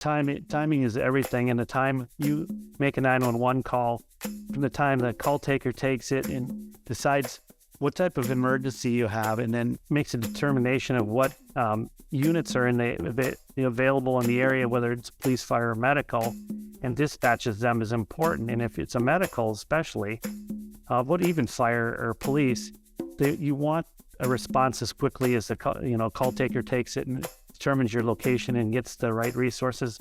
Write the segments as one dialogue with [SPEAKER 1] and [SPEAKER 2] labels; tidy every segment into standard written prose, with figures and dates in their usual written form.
[SPEAKER 1] Timing is everything, and the time you make a 911 call, from the time the call taker takes it and decides what type of emergency you have, and then makes a determination of what units are available in the area, whether it's police, fire, or medical, and dispatches them is important. And if it's a medical, especially, what even fire or police, you want a response as quickly as the call taker takes it and determines your location and gets the right resources.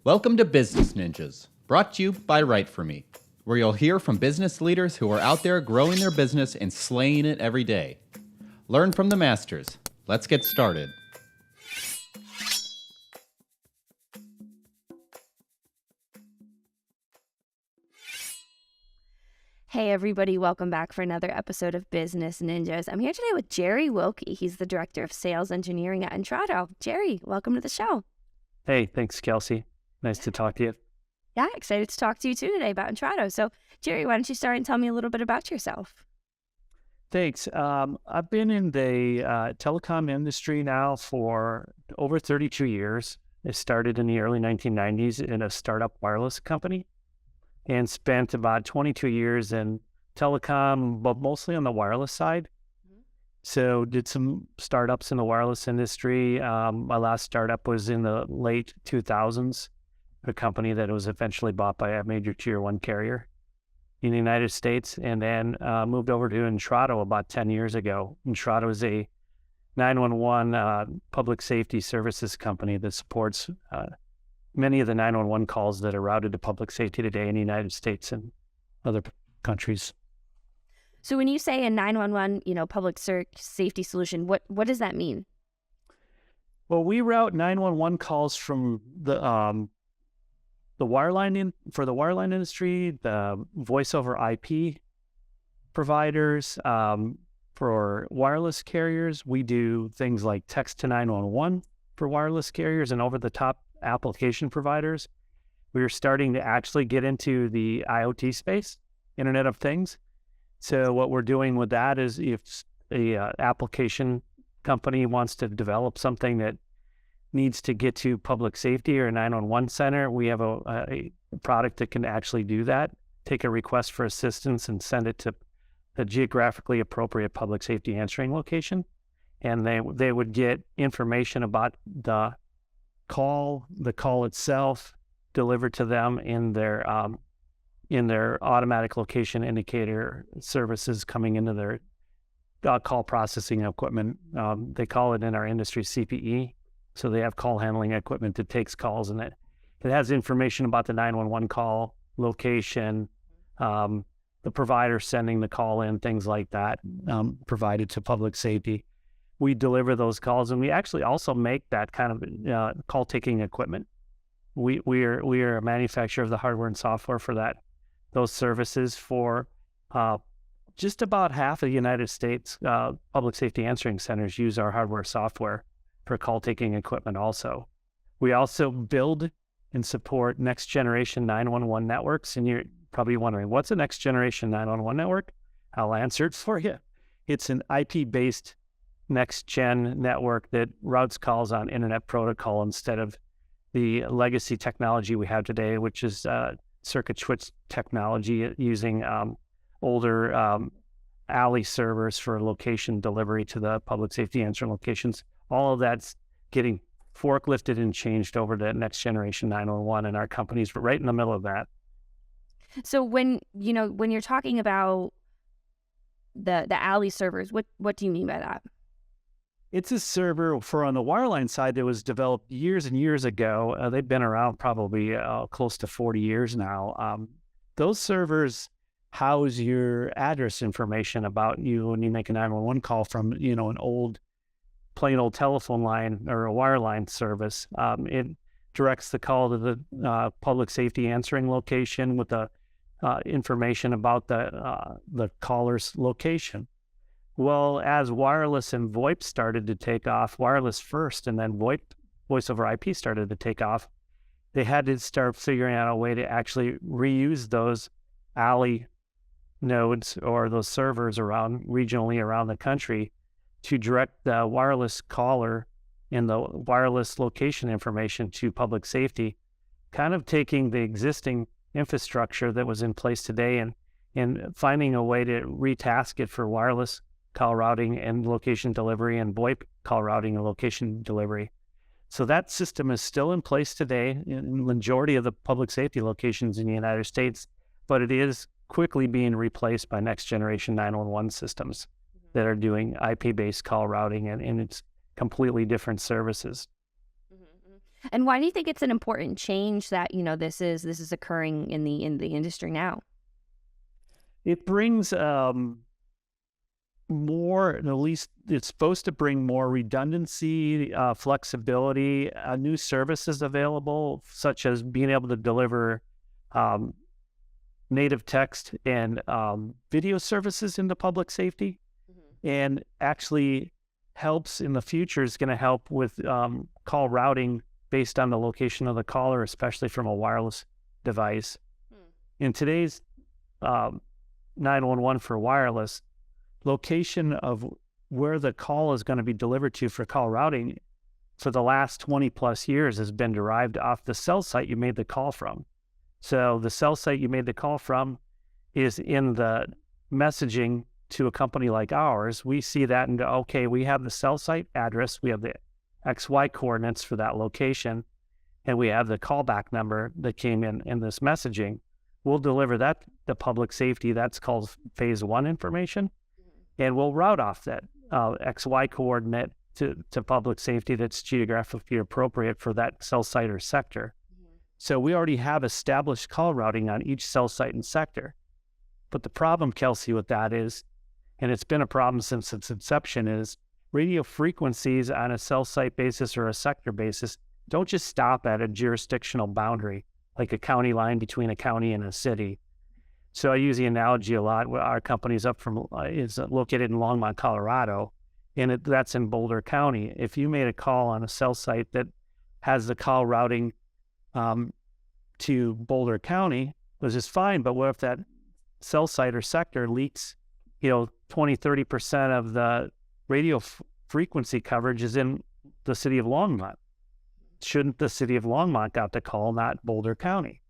[SPEAKER 2] Welcome to Business Ninjas, brought to you by WriteForMe, where you'll hear from business leaders who are out there growing their business and slaying it every day. Learn from the masters. Let's get started.
[SPEAKER 3] Hey everybody, welcome back for another episode of Business Ninjas. I'm here today with Jerry Wilkie. He's the Director of Sales Engineering at Intrado. Jerry, welcome to the show.
[SPEAKER 1] Hey, thanks, Kelsey. Nice to talk to you.
[SPEAKER 3] Yeah, excited to talk to you too today about Intrado. So, Jerry, why don't you start and tell me a little bit about yourself?
[SPEAKER 1] Thanks. I've been in the telecom industry now for over 32 years. I started in the early 1990s in a startup wireless company and spent about 22 years in telecom, but mostly on the wireless side. So did some startups in the wireless industry. My last startup was in the late 2000s, a company that was eventually bought by a major tier one carrier in the United States, and then moved over to Intrado about 10 years ago. Intrado is a 911 public safety services company that supports many of the 911 calls that are routed to public safety today in the United States and other countries.
[SPEAKER 3] So when you say a 911, public safety solution, what does that mean?
[SPEAKER 1] Well, we route 911 calls from the wireline for the wireline industry, the voice over IP providers, for wireless carriers. We do things like text to 911 for wireless carriers and over the top application providers. We are starting to actually get into the IoT space, Internet of Things. So what we're doing with that is if a application company wants to develop something that needs to get to public safety or a 911 center, we have a product that can actually do that, take a request for assistance and send it to a geographically appropriate public safety answering location. And they would get information about the call itself delivered to them in their automatic location indicator services coming into their call processing equipment. They call it in our industry CPE. So they have call handling equipment that takes calls, and it has information about the 911 call location, the provider sending the call in, things like that, provided to public safety. We deliver those calls, and we actually also make that kind of call taking equipment. We are a manufacturer of the hardware and software for those services for just about half of the United States public safety answering centers use our hardware software for call taking equipment also. We also build and support next generation 911 networks. And you're probably wondering, what's a next generation 911 network? I'll answer it for you. It's an IP-based next gen network that routes calls on internet protocol instead of the legacy technology we have today, which is circuit switch technology using older alley servers for location delivery to the public safety answering locations. All of that's getting forklifted and changed over to next generation 911, and our company's right in the middle of that.
[SPEAKER 3] So when you're talking about the alley servers, what do you mean by that?
[SPEAKER 1] It's a server for on the wireline side that was developed years and years ago. They've been around probably close to 40 years now. Those servers house your address information about you when you make a 911 call from an plain old telephone line or a wireline service. It directs the call to the public safety answering location with the information about the caller's location. Well, as wireless and VoIP started to take off, wireless first, and then VoIP, voice over IP, started to take off, they had to start figuring out a way to actually reuse those alley nodes or those servers regionally around the country to direct the wireless caller in the wireless location information to public safety, kind of taking the existing infrastructure that was in place today and finding a way to retask it for wireless call routing and location delivery and VoIP call routing and location delivery. So that system is still in place today in the majority of the public safety locations in the United States, but it is quickly being replaced by next generation 911 systems that are doing IP-based call routing, and it's completely different services.
[SPEAKER 3] And why do you think it's an important change that, this is occurring in the industry now?
[SPEAKER 1] It brings more, at least it's supposed to bring more redundancy, flexibility, new services available, such as being able to deliver native text and video services into public safety, and actually helps in the future, is going to help with call routing based on the location of the caller, especially from a wireless device. In today's 911 for wireless, location of where the call is going to be delivered to for call routing for the last 20 plus years has been derived off the cell site you made the call from. So the cell site you made the call from is in the messaging to a company like ours. We see that and go, okay, we have the cell site address, we have the XY coordinates for that location, and we have the callback number that came in this messaging. We'll deliver that to public safety. That's called phase one information. And we'll route off that XY coordinate to public safety that's geographically appropriate for that cell site or sector. So we already have established call routing on each cell site and sector. But the problem, Kelsey, with that is, and it's been a problem since its inception, is radio frequencies on a cell site basis or a sector basis don't just stop at a jurisdictional boundary, like a county line between a county and a city. So I use the analogy a lot. Our company's is located in Longmont, Colorado, and that's in Boulder County. If you made a call on a cell site that has the call routing to Boulder County, which is fine, but what if that cell site or sector leaks, 20-30% of the radio frequency coverage is in the city of Longmont? Shouldn't the city of Longmont got the call, not Boulder County?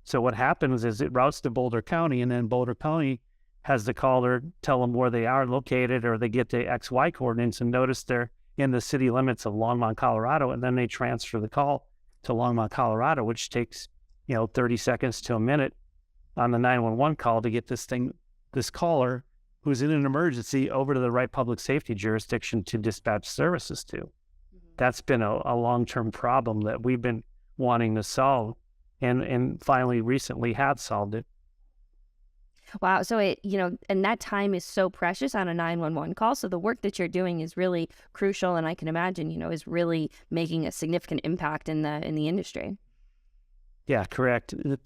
[SPEAKER 1] So what happens is it routes to Boulder County, and then Boulder County has the caller tell them where they are located, or they get the XY coordinates and notice they're in the city limits of Longmont, Colorado, and then they transfer the call to Longmont, Colorado, which takes 30 seconds to a minute on the 911 call to get this caller who's in an emergency over to the right public safety jurisdiction to dispatch services to. That's been a long-term problem that we've been wanting to solve, and finally recently have solved it.
[SPEAKER 3] Wow. So and that time is so precious on a 911 call. So the work that you're doing is really crucial, and I can imagine, is really making a significant impact in the industry.
[SPEAKER 1] Yeah, correct. The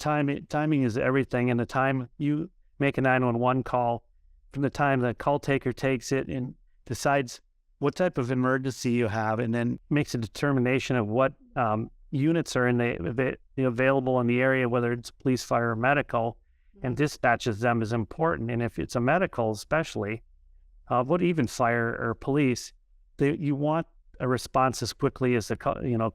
[SPEAKER 1] timing is everything, and the time you make a 911 call, from the time the call taker takes it and decides what type of emergency you have, and then makes a determination of what units are available in the area, whether it's police, fire, or medical, and dispatches them, is important. And if it's a medical, especially, what even fire or police, you want a response as quickly as the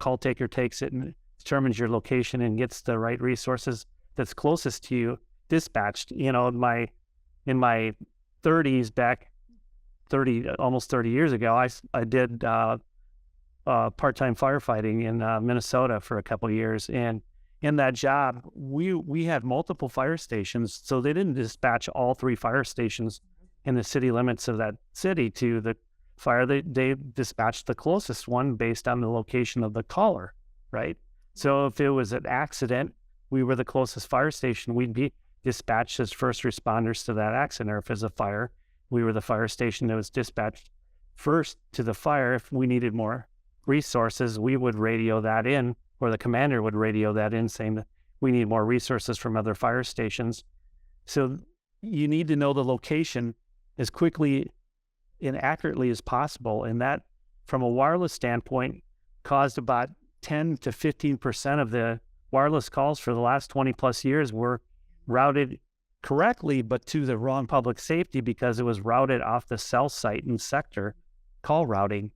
[SPEAKER 1] call taker takes it and determines your location and gets the right resources that's closest to you dispatched. In my 30s, back almost 30 years ago, I did part-time firefighting in Minnesota for a couple of years, and in that job, we had multiple fire stations, so they didn't dispatch all 3 fire stations in the city limits of that city to the fire. They dispatched the closest one based on the location of the caller, right? So if it was an accident, we were the closest fire station. We'd be dispatched as first responders to that accident. Or if it's a fire, we were the fire station that was dispatched first to the fire. If we needed more resources, we would radio that in, or the commander would radio that in, saying that we need more resources from other fire stations. So you need to know the location as quickly and accurately as possible. And that, from a wireless standpoint, caused about 10 to 15% of the wireless calls for the last 20 plus years were routed correctly, but to the wrong public safety, because it was routed off the cell site and sector call routing.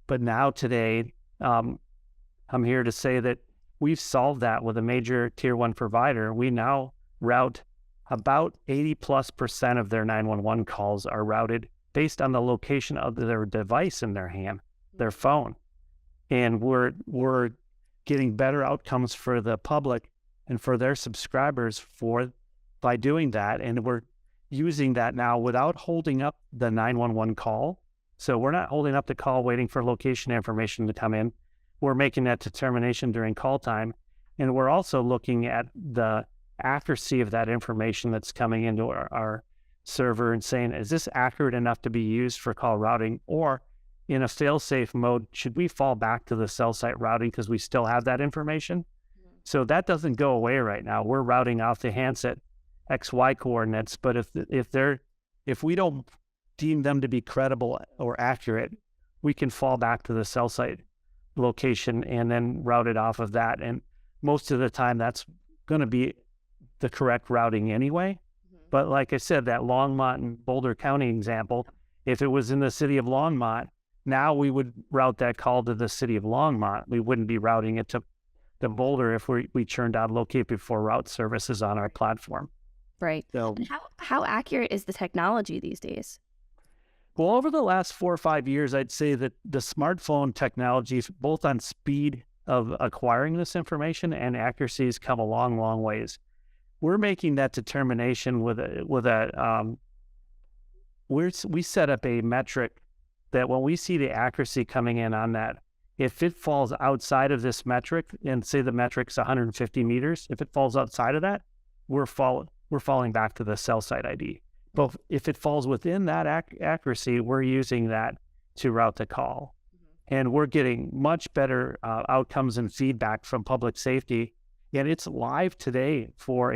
[SPEAKER 1] But now today, I'm here to say that we've solved that with a major tier 1 provider. We now route about 80+% of their 911 calls are routed based on the location of their device in their hand, their phone. And we're getting better outcomes for the public and for their subscribers by doing that. And we're using that now without holding up the 911 call. So we're not holding up the call waiting for location information to come in. We're making that determination during call time. And we're also looking at the accuracy of that information that's coming into our server and saying, is this accurate enough to be used for call routing? Or in a fail-safe mode, should we fall back to the cell site routing because we still have that information? So that doesn't go away right now. We're routing off the handset XY coordinates, but if we don't deem them to be credible or accurate, we can fall back to the cell site location and then route it off of that. And most of the time that's going to be the correct routing anyway. But like I said, that Longmont and Boulder County example, if it was in the city of Longmont, now we would route that call to the city of Longmont. We wouldn't be routing it to Boulder if we churned out locate before route services on our platform.
[SPEAKER 3] Right.
[SPEAKER 1] So,
[SPEAKER 3] and how accurate is the technology these days?
[SPEAKER 1] Well, over the last 4 or 5 years, I'd say that the smartphone technology, both on speed of acquiring this information and accuracy, has come a long, long ways. We're making that determination we set up a metric that when we see the accuracy coming in on that, if it falls outside of this metric, and say the metric's 150 meters, if it falls outside of that, we're falling back to the cell site ID. But if it falls within that accuracy, we're using that to route the call. And we're getting much better outcomes and feedback from public safety. And it's live today for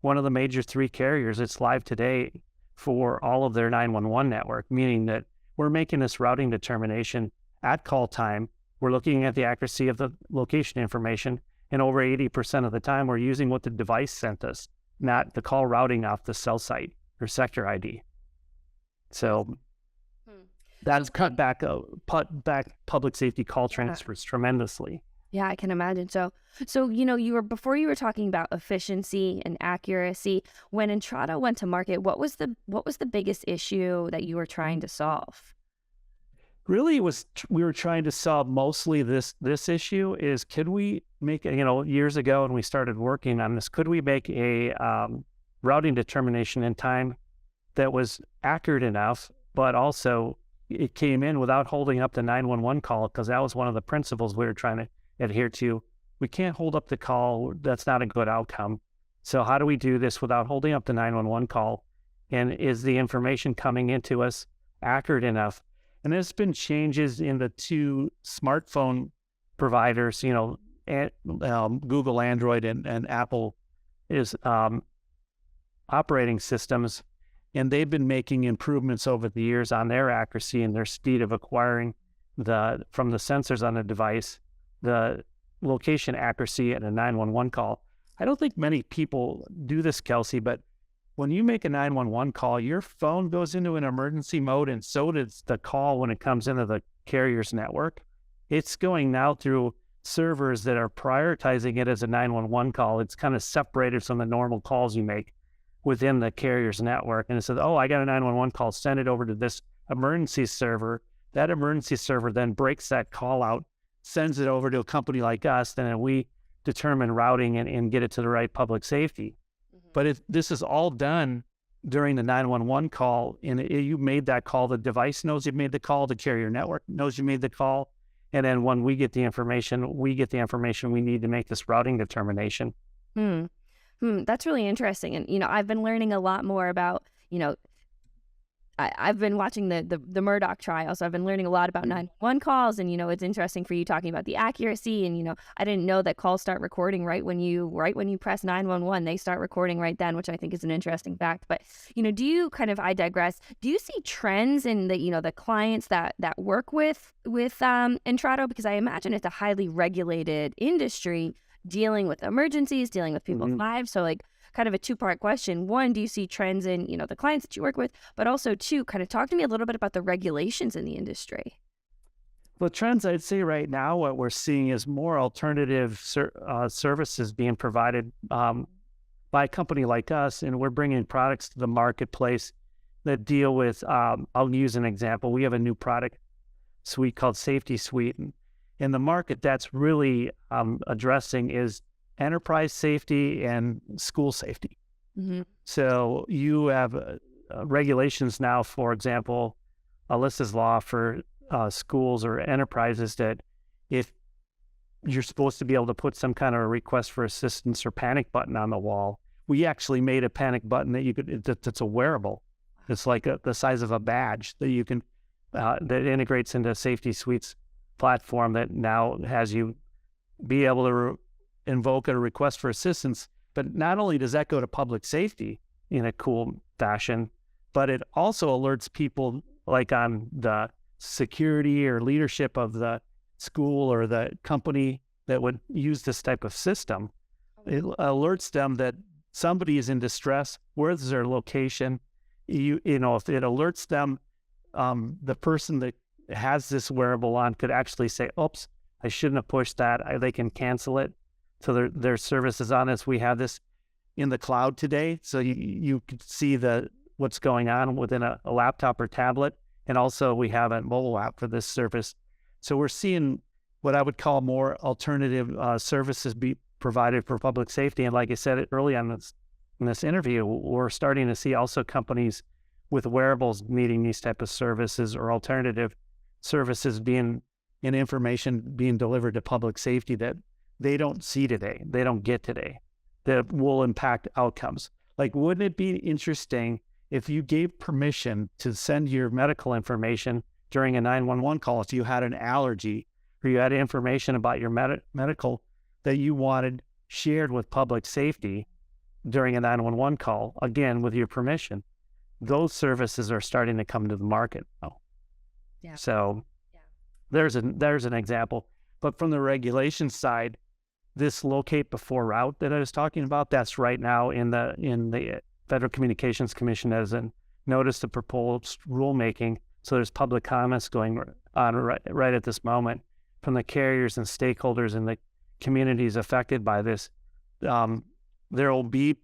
[SPEAKER 1] one of the major 3 carriers. It's live today for all of their 911 network, meaning that we're making this routing determination at call time. We're looking at the accuracy of the location information, and over 80% of the time we're using what the device sent us, not the call routing off the cell site or sector ID. So that's cut back public safety call transfers tremendously.
[SPEAKER 3] Yeah, I can imagine. So before you were talking about efficiency and accuracy. When Intrado went to market, what was the biggest issue that you were trying to solve?
[SPEAKER 1] Really, we were trying to solve mostly this issue is, could we make, years ago when we started working on this, could we make a routing determination in time that was accurate enough, but also it came in without holding up the 911 call, because that was one of the principles we were trying to adhere to. We can't hold up the call. That's not a good outcome. So how do we do this without holding up the 911 call? And is the information coming into us accurate enough? And there's been changes in the 2 smartphone providers, Google Android and Apple is operating systems, and they've been making improvements over the years on their accuracy and their speed of acquiring from the sensors on the device, the location accuracy at a 911 call. I don't think many people do this, Kelsey, but when you make a 911 call, your phone goes into an emergency mode, and so does the call when it comes into the carrier's network. It's going now through servers that are prioritizing it as a 911 call. It's kind of separated from the normal calls you make within the carrier's network. And it says, oh, I got a 911 call, send it over to this emergency server. That emergency server then breaks that call out, sends it over to a company like us, then we determine routing and get it to the right public safety. But this is all done during the 911 call, and you made that call, the device knows you made the call, the carrier network knows you made the call, and then when we get the information we need to make this routing determination.
[SPEAKER 3] That's really interesting. And, I've been learning a lot more about, I've been watching the Murdoch trial, so I've been learning a lot about 911 calls, and it's interesting for you talking about the accuracy, and I didn't know that calls start recording right when you press 911, they start recording right then, which I think is an interesting fact. But do you I digress, do you see trends in the clients that work with Intrado? Because I imagine it's a highly regulated industry, dealing with emergencies, dealing with people's lives. So kind of a 2-part question. 1, do you see trends in, the clients that you work with? But also 2, kind of talk to me a little bit about the regulations in the industry.
[SPEAKER 1] Well, trends I'd say right now, what we're seeing is more alternative services being provided by a company like us, and we're bringing products to the marketplace that deal with. I'll use an example. We have a new product suite called Safety Suite, and in the market that's really addressing is enterprise safety and school safety.
[SPEAKER 3] Mm-hmm.
[SPEAKER 1] So you have regulations now, for example, Alyssa's law for schools or enterprises that if you're supposed to be able to put some kind of a request for assistance or panic button on the wall, we actually made a panic button that you could that's a wearable. It's like the size of a badge that you can that integrates into Safety Suite's platform that now has you be able to invoke a request for assistance. But not only does that go to public safety in a cool fashion, but it also alerts people like on the security or leadership of the school or the company that would use this type of system. It alerts them that somebody is in distress. Where's their location? You know, if it alerts them, the person that has this wearable on could actually say, "Oops, I shouldn't have pushed that." They can cancel it. So their service is on us. We have this in the cloud today, so you can see what's going on within a laptop or tablet, and also we have a mobile app for this service. So we're seeing what I would call more alternative services be provided for public safety. And like I said early on in this interview, we're starting to see also companies with wearables needing these type of services or alternative services being in information being delivered to public safety that they don't see today, they don't get today, that will impact outcomes. Like, wouldn't it be interesting if you gave permission to send your medical information during a 911 call if you had an allergy or you had information about your medical that you wanted shared with public safety during a 911 call, again, with your permission? Those services are starting to come to the market now.
[SPEAKER 3] Yeah.
[SPEAKER 1] So there's an example. But from the regulation side, this locate before route that I was talking about, that's right now in the Federal Communications Commission as a notice of proposed rulemaking. So there's public comments going on right at this moment from the carriers and stakeholders and the communities affected by this. There will be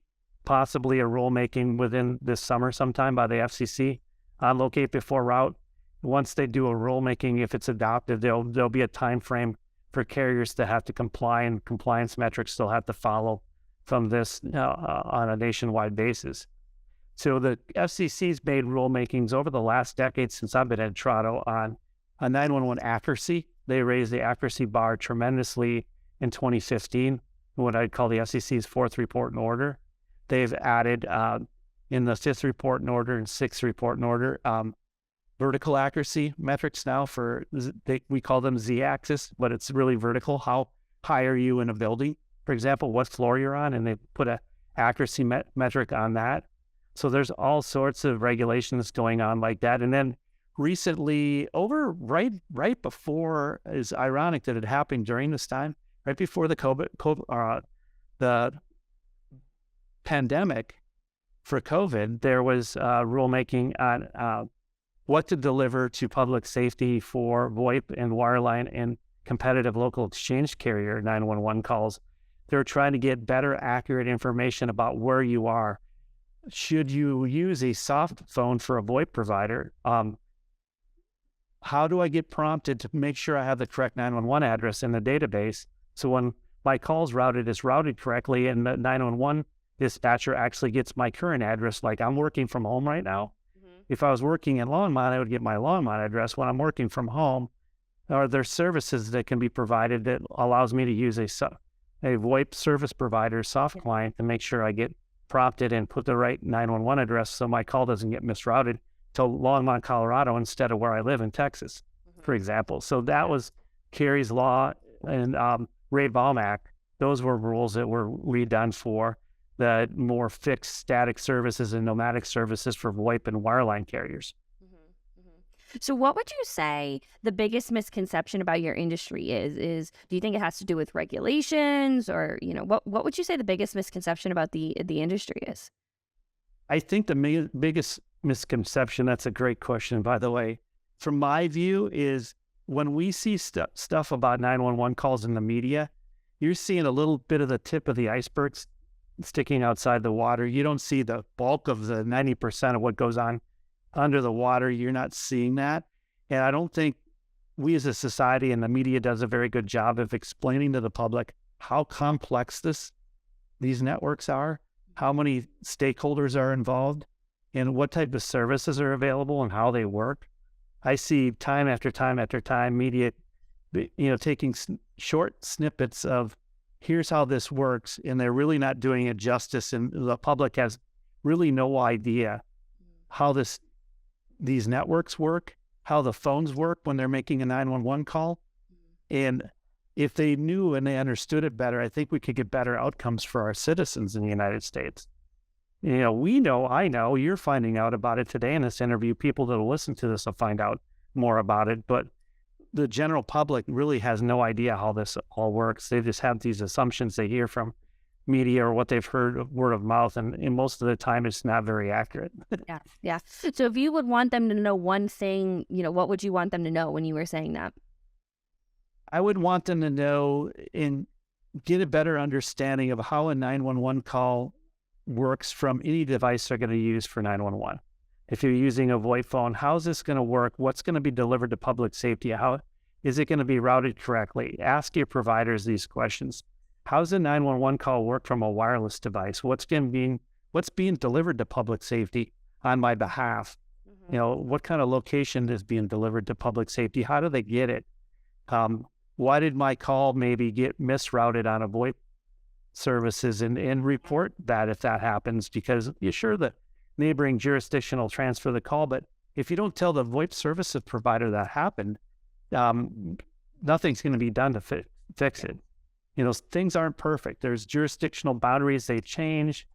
[SPEAKER 1] possibly a rulemaking within this summer sometime by the FCC on locate before route. Once they do a rulemaking, if it's adopted, there'll be a time frame for carriers to have to comply, and compliance metrics they'll have to follow from this on a nationwide basis. So the FCC's made rulemakings over the last decade since I've been at Intrado on 911 accuracy. They raised the accuracy bar tremendously in 2015, what I'd call the FCC's fourth report and order. They've added in the fifth report and order and sixth report and order vertical accuracy metrics now we call them Z-axis, but it's really vertical. How high are you in a building? For example, what floor you're on, and they put a accuracy metric on that. So there's all sorts of regulations going on like that. And then recently, right before, it's ironic that it happened during this time, right before the the pandemic for COVID, there was rulemaking on what to deliver to public safety for VoIP and wireline and competitive local exchange carrier 911 calls. They're trying to get better, accurate information about where you are. Should you use a soft phone for a VoIP provider? How do I get prompted to make sure I have the correct 911 address in the database? So when my call's routed, it's routed correctly, and the 911 dispatcher actually gets my current address. Like, I'm working from home right now. If I was working in Longmont, I would get my Longmont address. When I'm working from home, are there services that can be provided that allows me to use a VoIP service provider soft client to make sure I get prompted and put the right 911 address so my call doesn't get misrouted to Longmont, Colorado instead of where I live in Texas, for example. So that was Kerry's law and Ray Baum Act. Those were rules that were redone for the more fixed static services and nomadic services for VoIP and wireline carriers.
[SPEAKER 3] So what would you say the biggest misconception about your industry is do you think it has to do with regulations, or, what would you say the biggest misconception about the industry is?
[SPEAKER 1] I think the biggest misconception, that's a great question, by the way, from my view, is when we see stuff about 911 calls in the media, you're seeing a little bit of the tip of the iceberg sticking outside the water. You don't see the bulk of the 90% of what goes on under the water. You're not seeing that. And I don't think we as a society and the media does a very good job of explaining to the public how complex these networks are, how many stakeholders are involved, and what type of services are available and how they work. I see time after time after time media, taking short snippets of here's how this works, and they're really not doing it justice, and the public has really no idea how these networks work, how the phones work when they're making a 911 call. And if they knew and they understood it better, I think we could get better outcomes for our citizens in the United States. I know, you're finding out about it today in this interview. People that will listen to this will find out more about it, but the general public really has no idea how this all works. They just have these assumptions they hear from media or what they've heard word of mouth, and most of the time it's not very accurate.
[SPEAKER 3] Yeah. So if you would want them to know one thing, what would you want them to know when you were saying that?
[SPEAKER 1] I would want them to know and get a better understanding of how a 911 call works from any device they're going to use for 911. If you're using a VoIP phone, how's this going to work? What's going to be delivered to public safety? How is it going to be routed correctly? Ask your providers these questions. How's a 911 call work from a wireless device? What's being delivered to public safety on my behalf? What kind of location is being delivered to public safety? How do they get it? Why did my call maybe get misrouted on a VoIP services, and report that if that happens, because you're sure the neighboring jurisdiction will transfer the call, but if you don't tell the VoIP service provider that happened, nothing's going to be done to fix it. Things aren't perfect. There's jurisdictional boundaries. They change.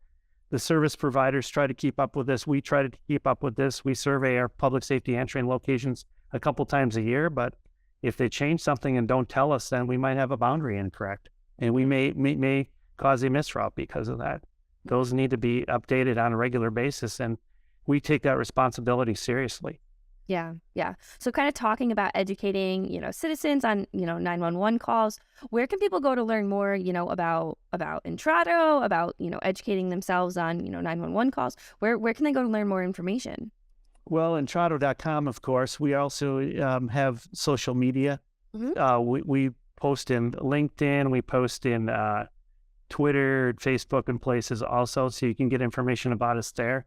[SPEAKER 1] The service providers try to keep up with this. We try to keep up with this. We survey our public safety answering locations a couple times a year, but if they change something and don't tell us, then we might have a boundary incorrect, and we may cause a misroute because of that. Those need to be updated on a regular basis, and we take that responsibility seriously.
[SPEAKER 3] Yeah. So kind of talking about educating, citizens on, 911 calls, where can people go to learn more, about Intrado, about, educating themselves on, 911 calls? Where can they go to learn more information?
[SPEAKER 1] Well, Intrado.com, of course. We also have social media. We post in LinkedIn, we post in Twitter, Facebook, and places also, so you can get information about us there.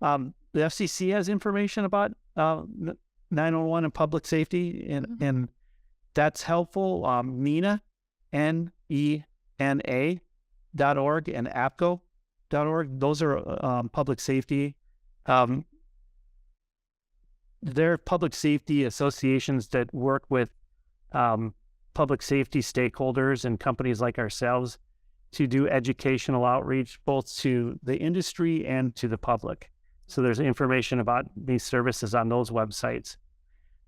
[SPEAKER 1] The FCC has information about 911 and public safety, and that's helpful. NENA, NENA.org, and APCO.org. Those are public safety. They're public safety associations that work with public safety stakeholders and companies like ourselves to do educational outreach both to the industry and to the public. So there's information about these services on those websites.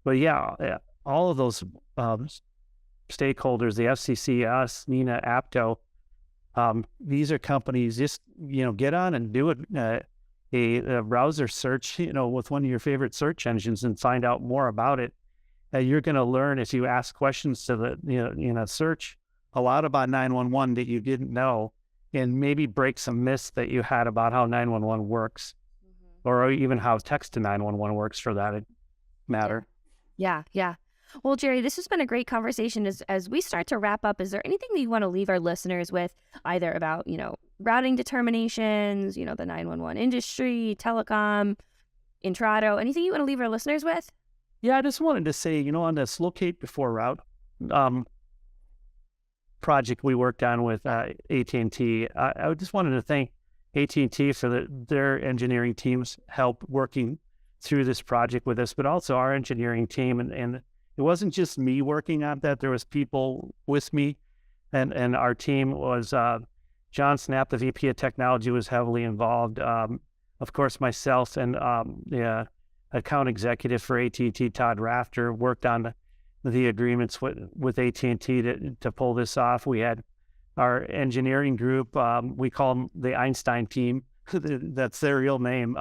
[SPEAKER 1] But yeah, all of those stakeholders, the FCC, us, NENA, APCO, these are companies. Just get on and do a browser search, with one of your favorite search engines, and find out more about it. You're going to learn, if you ask questions to the search, a lot about 911 that you didn't know, and maybe break some myths that you had about how 911 works, or even how text to 911 works, for that matter.
[SPEAKER 3] Yeah. Well, Jerry, this has been a great conversation. As we start to wrap up, is there anything that you want to leave our listeners with, either about, routing determinations, the 911 industry, telecom, Intrado, anything you want to leave our listeners with?
[SPEAKER 1] Yeah, I just wanted to say, on this locate before route project we worked on with AT&T, I just wanted to thank AT&T for their engineering team's help working through this project with us, but also our engineering team. And it wasn't just me working on that. There was people with me, and our team was John Snap, the VP of Technology, was heavily involved. Of course, myself and the account executive for AT&T, Todd Rafter, worked on the agreements with AT&T to pull this off. We had our engineering group, we call them the Einstein team. That's their real name.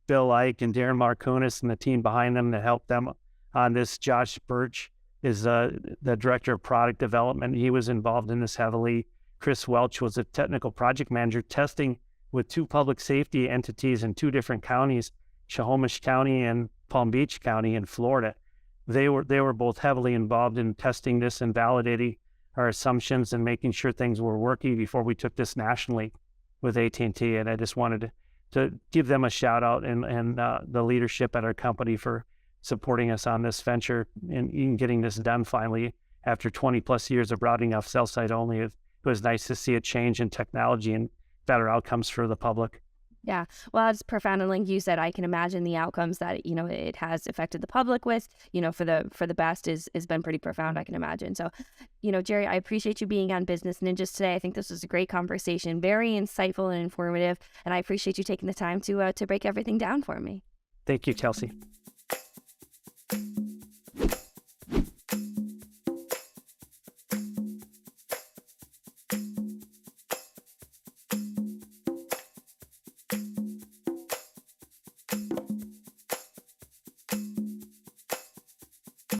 [SPEAKER 1] Bill Ike and Darren Markunis and the team behind them that helped them on this. Josh Birch is the director of product development. He was involved in this heavily. Chris Welch was a technical project manager testing with 2 public safety entities in 2 different counties, Snohomish County and Palm Beach County in Florida. They were both heavily involved in testing this and validating our assumptions and making sure things were working before we took this nationally with AT&T. And I just wanted to give them a shout out and the leadership at our company for supporting us on this venture and getting this done finally after 20 plus years of routing off cell site only. It was nice to see a change in technology and better outcomes for the public.
[SPEAKER 3] Yeah, well, it's profound, and like you said, I can imagine the outcomes that it has affected the public with for the best has been pretty profound. I can imagine. So, Jerry, I appreciate you being on Business Ninjas today. I think this was a great conversation, very insightful and informative, and I appreciate you taking the time to break everything down for me.
[SPEAKER 1] Thank you, Kelsey.